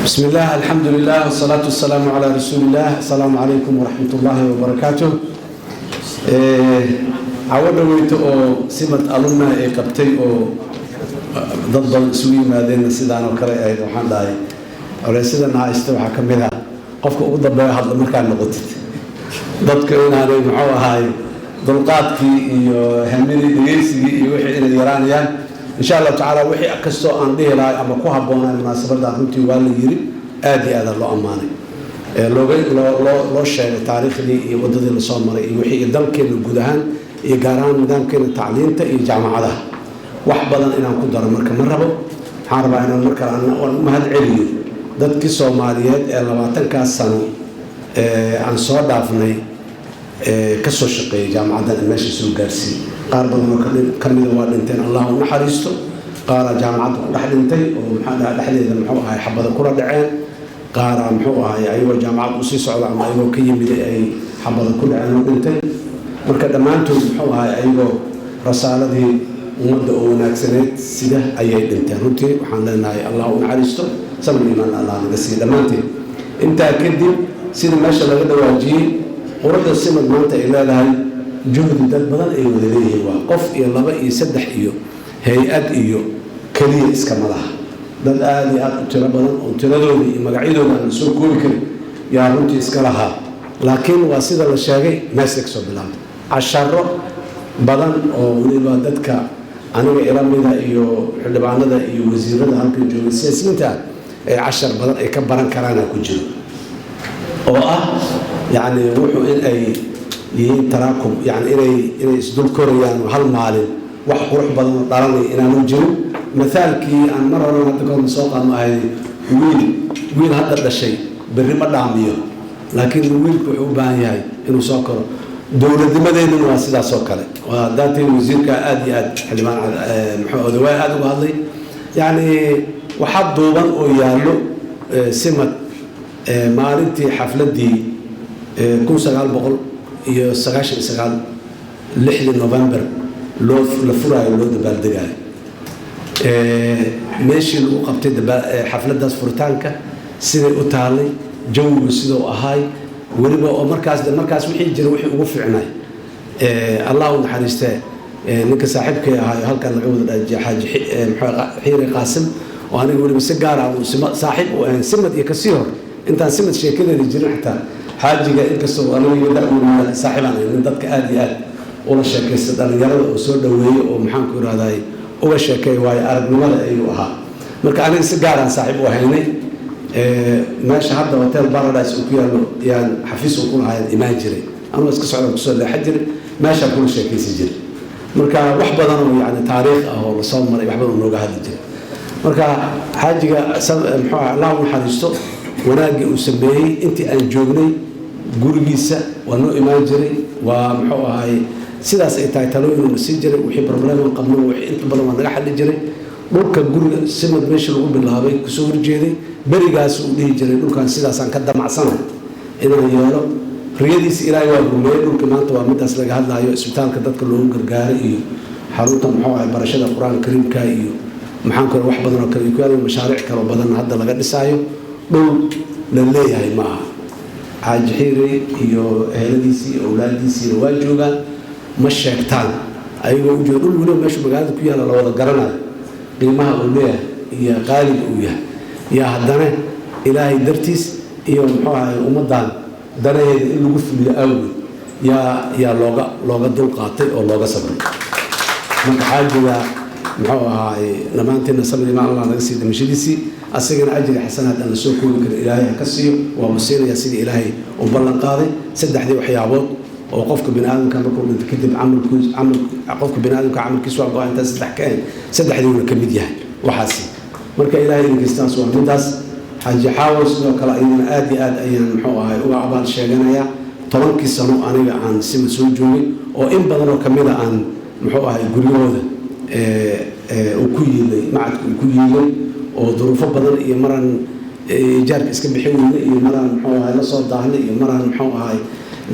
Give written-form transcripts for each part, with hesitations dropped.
بسم الله الحمد لله والصلاة والسلام على رسول الله. السلام عليكم ورحمة الله وبركاته. عودنا ويتو سمت ألونا قبتي ضد سوي ما دين سيدان وكري أيضا وحنا داي ولا سيدنا استوحى كملها قفك أوضب بها هذا المكان نقطة ضد كنا على معه هاي ضلقات كي همني ديسي يوحي إلى الإيرانيان إن شاء الله تعالى وحي أكستو عن ديه لا أما كوها بونا المناسبة ده أنتي والي يري آدي هذا الله أماني لو شيء تاريخ لي ودد الصوم مري وحي يدل كين الجدهان يجاران مدام كين التعليم تي جامعة ده وحبلا إن أكون دار مركب مربو حارب أنا المركب أنا ومهد علي ضد كيسو ماليات اللي بعتن كاسانو عن صور دافني كسو شقي جامعة ده ماشي سو جالسي قارب كمل والدين الله نحرسته قال جامعة دحدنتي ومحدا دحديد محوها حبده كره دعين قال محوها ايوه جامعة وسي سوده ama ayuu ka yimid ay xabada ku dhaceen dhintay marka dhamaantood maxuuha ayuu rasaaladii umada oo wanaagsaneed sida ayay dhinteen runtii waxaan leenahay Allah u naxariisto sabir iman Allah naga sii dhamaanteen inta kadib sida meesha laga dawaajiyay quruxda simad maanta ay leedahay جهد دad badan ay wada leeyihiin waa qof iyo laba iyo saddex iyo hay'ad iyo kaliya iska malaha dad aad iyo aad u tiro badan oo tiradooda iyo magacyadooda aan soo koobi karin yaa runtii iska lahaa laakiin waa sida la sheegay meesha soo bilaabay casharo badan oo waliba dadka aniga iramida iyo xildhibaanada iyo wasiirada halkan jooga siyaasiyiinta ay cashar badan ay ka baran karaan ku jiro oo ah yani wuxuu in ay تراكم يعني إلى إسدول كوريان وهالمال وحقروح بدن دارني إلى نوجين مثال كي أن مرة أنا أتذكر مساق أنا ويل هذا الشيء بالرمى دامية لكن ويل كحوبان هاي إنه سكر دولة دمدين إنه واسدة سكر وذات الوزير كأدي حلمان محمد واي هذا وهذا يعني وحضوا بن ويالو سمت مالتي حفلة دي كون سجال بقول iyo 6 نوفمبر لو لفراي لو دبالدغاي ماشي لو قبتي حفلadaas furitaanka sidii u taalay jawigu sidoo ahay waliba oo markaas wixii jira wixii ugu fiicnay Allah u naxariistay ninka saaxiibkay ahaa halkan laga wada dhaajay xaaji xiiri qaasim oo aniga waliba si gaar ah saaxiib oo aan simad iyo ka sii hor intaan simad sheekadeeda jirin xitaa حاجة إنكسر أنا يدعو صاحبنا من ذاتك آدي ولا شيء كسر يرى وصل دوي ومحن كور هذا ولا شيء كي واي أرد ولا أيوها مركان السجارة صاحب وهيني ما شهد وتر بارادايس وكيانو يعني حفيظ وكل هاي إيماجري أنا بس كسر على كسر لحجر ما شاف كل شيء كيسجل مركان وحبة أنا يعني تاريخ أو صامر يحبون نروج هذا الجيل مركان حاجة لا محرسته وناجي وسبيه أنت أنجوني gurigiisa waa noo imaan jiray waa muxuu ahay sidaas ay tahay talooyin uu sii jiray wixii problem qabno wixii inta badan naga xalli jiray dhulka guriga simad meesha lagu bilaabay ku soo horjeeday barigaas uu dhihi jiray dhulkan sidaas aan ka damacsanahay inaan yeelo riyadiisa ilaahay waa rumeeyay dhulka maanta waa midaas laga hadlayo isbitaalka dadka loogu gargaaray iyo xarunta muxuu ahay barashada quraanka kariimka iyo maxaan kale wax badan oo kale ku yaala mashaariic kale badan hadda laga dhisaayo dhul la leeyahay maaha حاج حيري iyo eheladiisii awlaadiisii waa joogan ma sheegtaan ayagoo u joogo waliba meesha magaalada ku yaala la wada garanayo qiimaha uu leeyahay iyo qaaliga uu yahay yaa haddana ilaahay dartiis iyo muxuu ahay ummadan danaheeda in lagu fuliyo awgeed yaa looga dul qaatay oo looga sabray marka xaajiga muxuu ahay lamaanteena sabri ma Allah naga sii damashadiisii asagana ajri xasanaad aan soo koobi karo ilaahay ka siiyo waa masiiraya sidii ilaahay u ballan qaaday saddexdii waxyaabood oo qofka bini'aadamka markuu dhinto kadib qofka bini'aadamka amalkiisu waa go'aan inta saddexdii uu ka mid yahay waxaasi marka ilaahay inkistaas waa midaas xaaji xaawis sidoo kale ayana aad iyo aad ayaan muxuu ahay uga abaal sheeganaya 10 sano aniga aan sima soo joogay oo in badan oo kamid ah aan muxuu ahay gurigooda uu ku yeelay macadku ku yeelay oo duruufo badan iyo maran ijaarka iska bixinayna iyo maran muxuu ahay la soo daahnay iyo maran muxuu ahay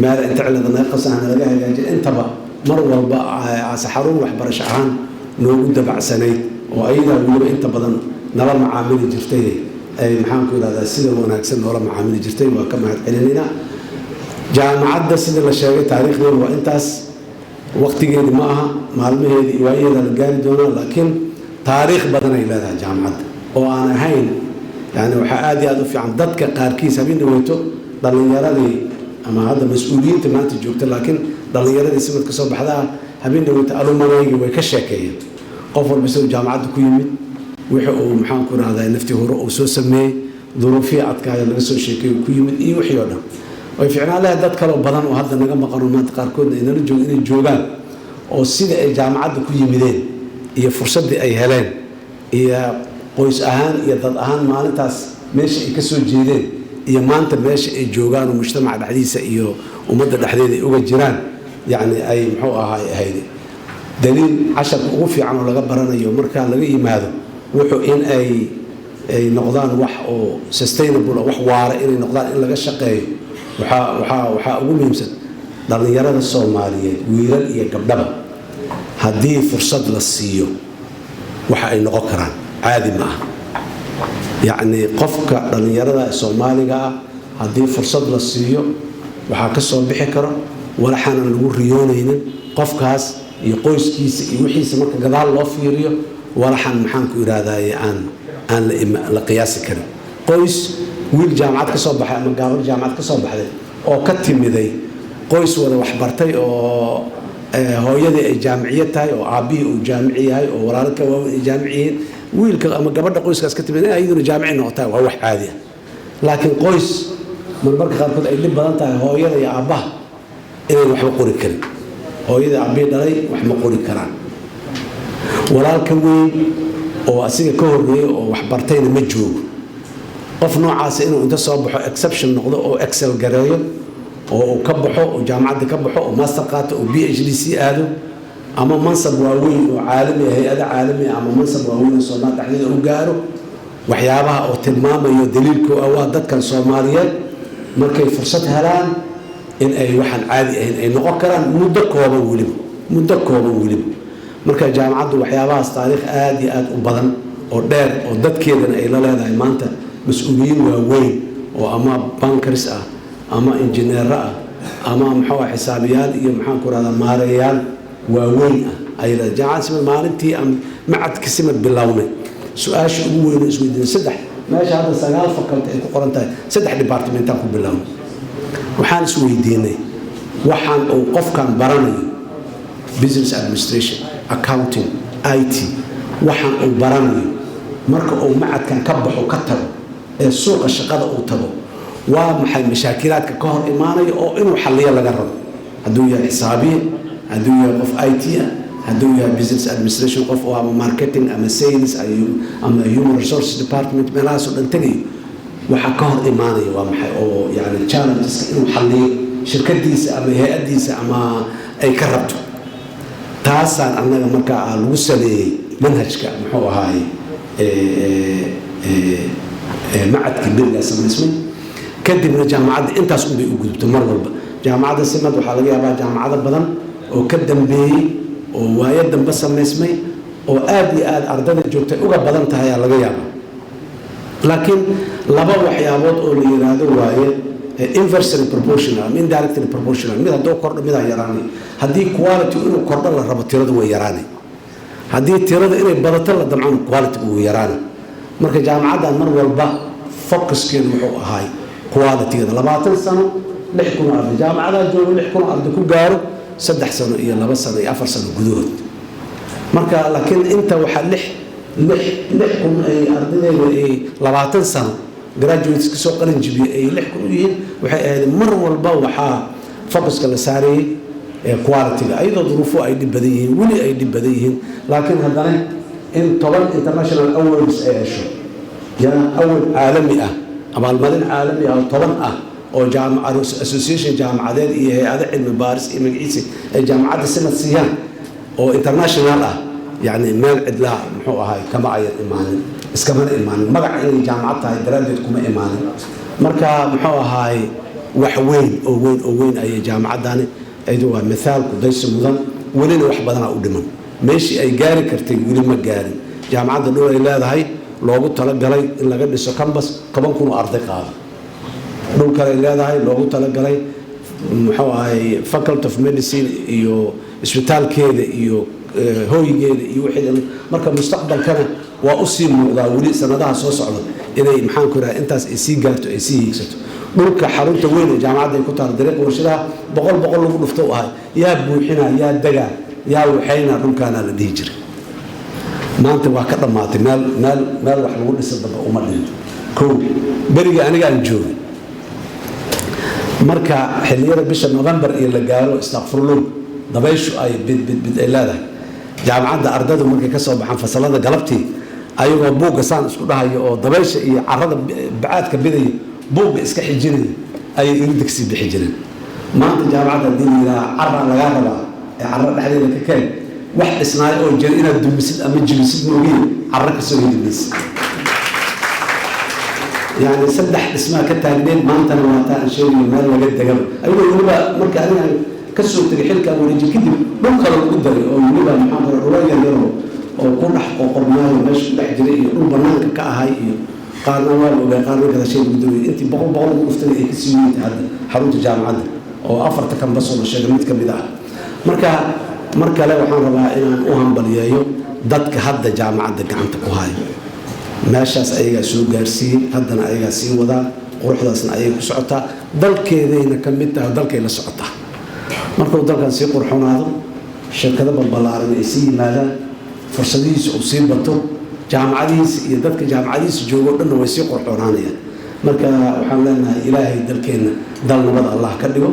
meel inta ciladana qasana laga hagaajin intaba mar walba saxarun wax barasho ahaan noogu dabacsanay oo ayada waliba inta badan nala macaamili jirtay ay maxaan ku yiraahdaa sida wanaagsan noola macaamili jirtay waa ka mahad celinayna jaamacadda sida la sheegay taariikhdeedu waa intaas waqtigeedu ma aha maalmaheedii waayeeda la gaari doonaa laakiin taariikh badan ay leedahay jaamacadda oo aan ahayn yani waxaa aad iyo aad u fiican dadka qaarkiis habeen dhaweyto dhallinyaradii ama hadda mas-uuliyiinta maanta joogta laakiin dhallinyaradii simad ka soo baxdaa habeen dhaweyto alumanaygi way ka sheekeeyeen qof walba siduu jaamacadda ku yimid wixii uu maxaan ku rahdaa naftii hore uu soo sameeyey duruufii adkaaya laga soo sheekeeyo ku yimid iyo wixii oo dhan way fiicnaan lahayd dad kaloo badan oo hadda naga maqano maanta qaarkoodna ay nala joogo inay joogaan oo sida ay jaamacadda ku yimideen iyo fursaddii ay heleen iyo qoys ahaan iyo dad ahaan maalintaas meesha ay ka soo jeedeen iyo maanta meesha ay joogaan oo mujtamaca dhexdiisa iyo ummadda dhexdeeda ay uga jiraan yani ay muxuu ahaay ahayd daliil casharka ugu fiican oo laga baranayo markaa laga yimaado wuxuu in ay noqdaan wax oo sustainable wax waara inay noqdaan in laga shaqeeyo waxaa ugu muhiimsan dhallinyarada Soomaaliyeed wiilal iyo gabdhaba haddii fursad la siiyo waxa ay noqon karaan caadi ma aha yacni qofka dhallinyarada Soomaaliga ah haddii fursad la siiyo waxaa ka soo bixi karo walaxaan lagu riyoonaynin qofkaas iyo qoyskiisa iyo wixiisa marka gadaal loo fiiriyo walaxaan maxaan ku iraadaaye aan la qiyaasi karin qoys wiil jaamacad ka soo baxay ama gabar jaamacad ka soo baxday oo ka timiday qoys wada wax bartay oo hooyadii ay jaamiciyad tahay oo aabihii uu jaamici yahay oo walaalka waa ay jaamiciyiin wiilka ama gabadha qoyskaas ka timid ayaduna jaamici noqotay waa wax caadi ah laakiin qoys marmarka qaarkood ay dhib badan tahay hooyada iyo aabaha inay waxba qori karin hooyada aabihii dhalay wax ma qori karaan walaalka weyn oo asiga ka horreeyay oo wax bartayna ma joogo qof noocaas inuu inta soo baxo exception noqdo oo excel gareeyo oo ka baxo oo jaamacadda ka baxo oo master qaato oo PhD aado ama mansab waaweyn oo caalami ah hay'ad caalami ah ama mansab waaweyn oo Soomaaliya dhexdeeda u gaaro waxyaabaha oo tilmaamayo daliilku waa dadkan Soomaaliyeed markay fursad helaan in ay waxaan caadi ahayn ay noqon karaan muddo kooban weliba marka jaamacaddu waxyaabahaas taariikh aad iyo aad u badan oo dheer oo dadkeedana ay la leedahay maanta mas-uuliyiin waaweyn oo ama bankers ah ama injineero ah ama muxuu xisaabiyaal iyo maxaan ku rahdaa maareeyaal waaweyn ah ay la jaamacad simad maalintii am macadka simad bilownay su-aasha ugu weyn oo isweydiin saddex meesha hadda 9 faculty ay ku qoran tahay 3 departmentan ku bilownay waxaan isweydiinay waxaan uu qofkan baranayo business administration accounting IT waxaan uu baranayo marka uu macadkan ka baxo ka tago ee suuqa shaqada uu tago waa maxay mashaakilaadka ka hor imaanaya oo inuu xalliyo laga rabo hadduu yahay xisaabiye hadduu yahay qof IT hadduu yahay business administration qof oo ama marketing ama sales ama human resources department meelahaas oo dhan tagayo waxa ka hor imaanaya waa maxay oo yani challenges inuu xalliyo shirkadiisa ama hay'adiisa ama ay ka rabto taasaan annaga markaa lagu saleeyay manhajka muxuu ahaay macadkii berigaa samaysmay kadibna jaamacadda intaas unbay u gudubto mar walba jaamacadda simad waxaa laga yaabaa jaamacado badan oo ka dambeeyey oo waayo dambe samaysmay oo aad iyo aad ardada joogtay uga badan tahay laga yaabaa laakiin laba waxyaabood oo la yiraahdo waaye inversely proportional ama indirectly proportional mid hadduu kordho midaan yaraanay haddii quality inuu kordho la rabo tiradu way yaraanay haddii tirada inay badato la damcano quality uu yaraanay marka jaamacaddan mar walba focuskeedu wuxuu ahaay qualitygeeda 20 sano 6,000 arday jaamacadaha joogo 6,000 arday ku gaaro 3 sano iyo 2 sano iyo 4 sano gudahood marka laakiin inta waxaa 6,000 ay ardaydeedu ay 20 sano graduates ka soo qalin jibiyay ay 6,000 u yihiin waxay ahayd mar walba waxaa focuska la saarayay qualityga ayadoo duruufo ay dhib badan yihiin weli ay dhib badan yihiin laakiin haddana in 10 international awards ay hesho yana award caalami ah abaalmarin caalami ah oo 10 ah oo jaamacado association jaamacadeed iyo hay'ado cilmi baaris iyo magaciisa ay jaamacadda sanad siiyaan oo international ah يعني مال عدلا محو هاي كما أي إيمان إسكمان إيمان مرة إني جامعتها درادت كما إيمان مركا محو هاي وحوين أو وين أي جامعة داني أيدوا مثال كديس مدن ولين وحبنا أودمن ماشي أي جاري كرتي ولين ما جاري جامعة الأولى إلى هاي loogu talagalay in laga dhiso campus 10,000 arday qaado dhul kale leedahay loogu talagalay muxuu ahay faculty of medicine iyo isbitaalkeeda iyo hooyigeeda iyo wixii marka mustaqbalkana waa u sii muuqdaa wali sanadaha soo socda inay maxaan ku raay intaas ay sii gaarto ay sii hiigsato dhulka xarunta weyn ee jaamacadda ay ku taal dariiq warshadaha boqol lagu dhufto u ahay yaa buuxina yaa dagaa yaa waxayna dhulkaana la dhihi jiray maanta waa ka dhamaatay meel wax lagu dhiso daba uma dhinto koow beriga aniga aan joogay marka xilliyada bisha November iyo la gaaro istaghfirullah dabayshu ay bid ay leedahay jaamacadda ardaydu markay ka soo baxaan fasalada galabtii ayagoo buugga saan isku dhahayo oo dabaysha iyo carrada bacaadka bidayo buugga iska xijinaya ayay indeksi bixi jireen maanta jaamacadda diinina carra laga rabaa ee carra dhexdeeda ka keen wax dhisnaay oo jir inaad dumisid ama jibisid moogiin carra ka soo hidis يعني صدح اسمها كتاجدين ما أنت نواتان شيء مال وجد جبل أيوة يبغى مركز أنا كسر تريحلك أو نجي كده بنقل القدر أو يبغى محاضرة رواية جرو أو كل حق قرناه ومش بحجري يقول برنامج كهاي قارنوال ولا قارن كذا شيء بدوي أنت بقول مفترض كسيوت هذا حروت الجامعة أو أفرت كم بس ولا شيء ميت كم بدأ مركز لا وحنا ربنا إن أهم بليايو ضدك هذا جامعة عندك وهاي meeshaas ayaga soo gaarsiin haddana ayaga sii wada quruxdaasna ayay ku socotaa dalkeedayna ka mid tahay dalkay la socotaa markuu dalkan sii qurxonaado shirkado balbalaaran ay sii yimaadaan fursadihiisa uu sii bato jaamacadihiisa iyo dadka jaamacadihiisa joogo dhanna way sii qurxoonaanayaan marka waxaan leenahay ilaahay dalkeenna dal nabad allah ka dhigo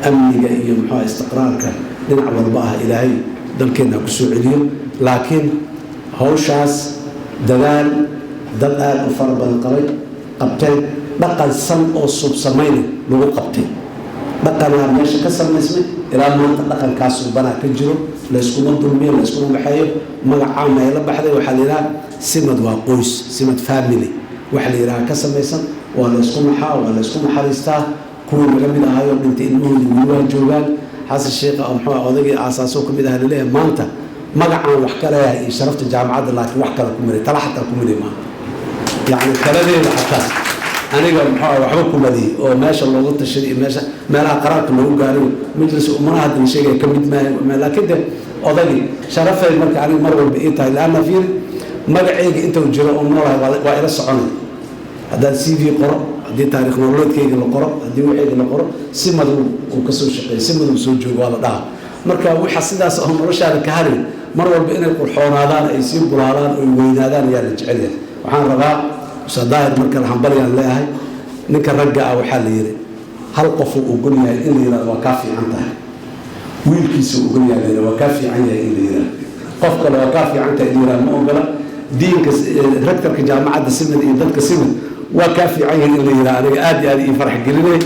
amniga iyo muxuu istiqraarka dhinac walba ah ilaahay dalkeenna ku soo celiyo laakiin hawshaas dadaal dad aad u fara badan qabteen dhaqan san oo subsamayna lagu qabtay dhaqanaa meesha ka samaysmay ilaa maanta dhaqankaas banaa ka jiro la iskuma dulmiyo la iskuma baxayo magacaa meela baxday waxaa la yidhaha simad waa qoys simad family waxa la yidhaha ka samaysan waa la isku maxaa waa la isku naxariistaa kuwii naga mid ahayo dhintay ilmahooda weli waa joogaan xasan sheekha oo muxuu odaygii aasaasoo ka mid aha laleeyahay maanta magacaan wax ka leeyahay iyo sharafta jaamacadda laakiin wax kale ku miray tala xataa ku miray maaha yacni taladeeda xataa aniga muxuu waxba ku madiyey oo meesha loogu tashaday iyo meelaha qaraarka loogu gaaray majlis umanaha hadda la sheegaya ka mid maaha laakiin de odagii sharafay marka aniga mar walba ii tahay laanna fiiri magacayga intuu jiro oo noolahay waa ila soconay haddaan CV qoro haddii taariikh nololeedkayga la qoro haddii waxayga la qoro si madow uu ka soo shaqeeyo si madow soo joogo waa la dhaha marka waxa sidaas oo noloshaada ka harin mar walba inay qurxoonaadaan ay sii bulaadaan oo weynaadaan ayaa la jecel yahay waxaan rabaa sadaahir marka la hambalyaan leeyahay ninka ragga ah waxaa la yidhi hal qof uu ogol yahay in la yidhahdo waa kaa fiican tahay wiilkiisa ogol yahay waa kaa fiican yahay in la yidhahdo qof kale waa kaa fiican tahay in la yidhahdo ma ogola diinka rektorka jaamacadda simid iyo dadka simid waa kaa fiican yahay in la yidhahdo aniga aad iyo aad ii farax gelinay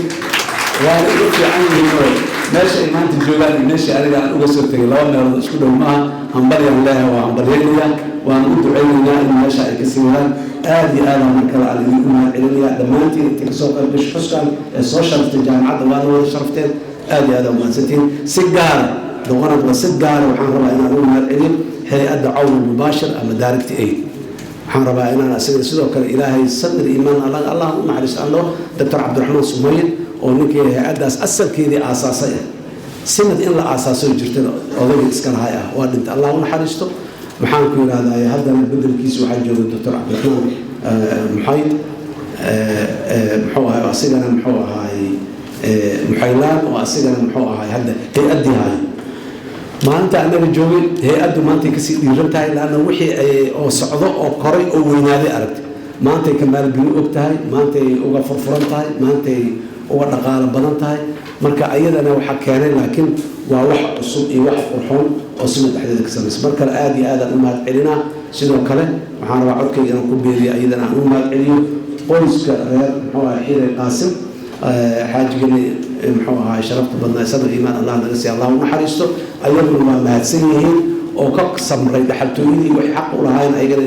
waana igu fiican yihiin meesha ay maanta joogaan iyo meesha aniga aan uga soo tegay laba meelood isku dhow maaha hambalyaan leeyahay waa hambalyaynayaa waan u ducaynaynaa in meesha ay ka sii wadaan aad iyo aad aan kale aan idinku mahadcelinayaa dhammaantiin intii kasoo qayb gasho xuskan ee soo sharaftay jaamacadda waana wada sharafteen aad iyo aad aan mahadsantiin si gaara doqonadba si gaara waxaan rabaa inaan ugu mahadceliyo hay-adda cawn mubaashir ama direct aid waxaan rabaa inaan asiga sidoo kale ilaahay sadr iimaan allah u naxariisto aan loo doctor cabdiraxmaan sumayn oo ninkii hay-addaas asalkeedii aasaasay ah simad in la aasaaso jirta odagii iska lahay ah waa dhintay allah u naxariisto maxaan ku yidhahdaa haddana bedelkiisa waxaa jooga doctor cabdiraxmaan muxayd muxuu ahay asigana muxuu ahaay muxaylaan oo asigana muxuu ahaay hadda hay-addii haay maalinta anaga joogay hay-addu maantay kasii dhiiran tahay laanna wixii oo socdo oo koray oo weynaaday aragtay maantay ka maalgelin og tahay maantay uga furfuran tahay maantay uga dhaqaalo badan tahay marka ayadana waxaa keenay laakiin waa wax cusub iyo wax qurxoon oo sima dhexdeeda ka samaysa mar kale aad iyo aad aan u mahadcelinaa sidoo kale waxaan rabaa codkayga inaan ku beeriyo ayadana aan u mahadceliyo qoyska reer muxuu ahay xiray qaasim xaajigani muxuu ahay sharafta badnaa sabir iimaan allah naga siiya allah u naxariisto ayaguna waa mahadsan yihiin oo ka samray dhaxaltooyadii waxay xaq u lahaayeen ayagana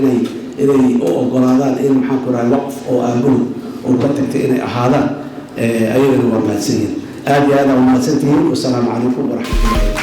inay u ogolaadaan in maxaan ku rahay waqf oo aabuhu oo ka tagtay inay ahaadaan ayagana waa mahadsan yihiin aad iyo aad aa mahadsantihiin wasalaamu calaykum waraxmatullahi